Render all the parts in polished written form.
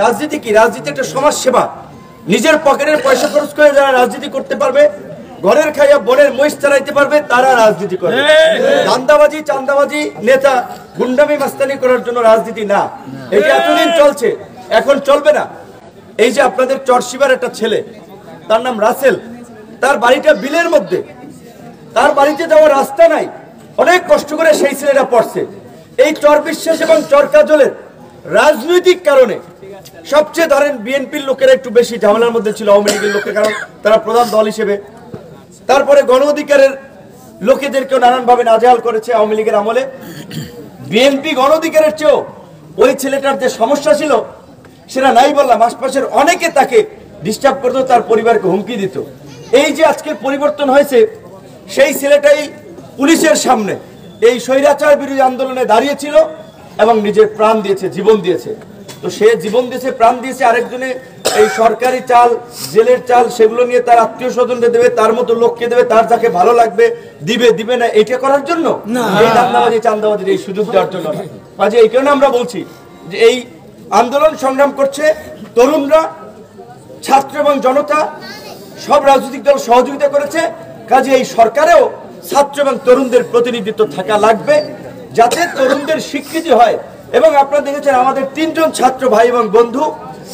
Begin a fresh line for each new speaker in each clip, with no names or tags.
রাজনীতি কি? রাজনীতি একটা সমাজ সেবা। নিজের পকেটের পয়সা খরচ করে যারা রাজনীতি করতে পারবে, ঘরের খাইয়া বনের মহিষ চালাইতে পারবে, তারা রাজনীতি করে। ধান্দাবাজি, চান্দাবাজি, নেতা গুন্ডামি মাস্তানি করার জন্য রাজনীতি না। এটা এতদিন চলছে, এখন চলবে না। এই যে আপনাদের চরশিবার একটা ছেলে, তার নাম রাসেল, তার বাড়িটা বিলের মধ্যে, তার বাড়িতে যাওয়ার রাস্তা নাই, অনেক কষ্ট করে সেই ছেলেটা পড়ছে। এই চর বিশ্বাস এবং চর কাজলের রাজনৈতিক কারণে সবচেয়ে ধরেন বিএনপির লোকেরা একটু বেশি ঝামেলার মধ্যে ছিল আওয়ামী লীগের লোকের, কারণ তারা প্রধান দল হিসেবে। তারপরে গণ অধিকারের লোকেদেরকেও নানানভাবে নাজেহাল করেছে আওয়ামী লীগের আমলে। বিএনপি গণ অধিকারের চেয়েও ওই ছেলেটার যে সমস্যা ছিল সেটা নাই বললাম, আশপাশের অনেকে তাকে ডিস্টার্ব করতো, তার পরিবারকে হুমকি দিত। এই যে আজকের পরিবর্তন হয়েছে, সেই ছেলেটাই পুলিশের সামনে এই স্বৈরাচার বিরোধী আন্দোলনে দাঁড়িয়েছিল এবং নিজের প্রাণ দিয়েছে, জীবন দিয়েছে। তো সে জীবন দিয়েছে, প্রাণ দিয়েছে, আরেকজনে এই সরকারি চাল, জেলের চাল, সেগুলো নিয়ে তার আত্মীয় স্বজনকে দেবে, তার মতো লোককে দেবে, তার যাকে ভালো লাগবে দিবে, দিবে না, এটা করার জন্য, এই দান্দাবাজি চান্দাবাজির এই সুযোগ দেওয়ার জন্য। মাঝে এই কারণে আমরা বলছি যে এই আন্দোলন সংগ্রাম করছে তরুণরা, ছাত্র এবং জনতা, সব রাজনৈতিক দল সহযোগিতা করেছে। কাজে এই সরকারেও ছাত্র এবং তরুণদের প্রতিনিধিত্ব থাকা লাগবে, যাতে তরুণদের স্বীকৃতি হয়। এবং আপনারা দেখেছেন আমাদের 3 জন ছাত্র ভাই এবং বন্ধু,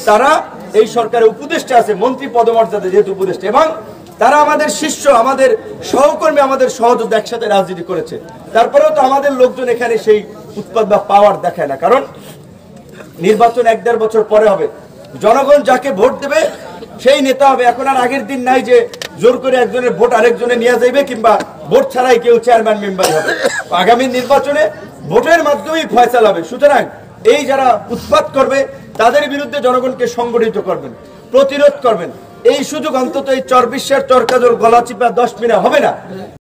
তারা এই সরকারের উপদেষ্টা আছে, মন্ত্রী পদমর্যাদা যেহেতু উপদেষ্টা, এবং তারা আমাদের শিষ্য, আমাদের সহকর্মী, আমাদের সহযোদ্ধা, একসাথে রাজনীতি করেছে। তারপরেও তো আমাদের লোকজন এখানে সেই উৎপাদ বা পাওয়ার দেখায় না, কারণ নির্বাচন 1-1.5 বছর পরে হবে। জনগণ যাকে ভোট দেবে সেই নেতা হবে। এখন আর আগের দিন নাই যে জোর করে একজনের ভোট আরেকজনে নিয়ে যাইবে, কিংবা ভোট ছাড়াই কেউ চেয়ারম্যান মেম্বার হবে। আগামী নির্বাচনে ভোটের মাধ্যমেই ফয়সালা হবে। সুতরাং এই যারা উৎপাত করবে তাদের বিরুদ্ধে জনগণকে সংগঠিত করবেন, প্রতিরোধ করবেন। এই সুযোগ অন্তত এই চর বিশ্বাস, চর কাজল, গলাচিপা, 10 মিনিট হবে না।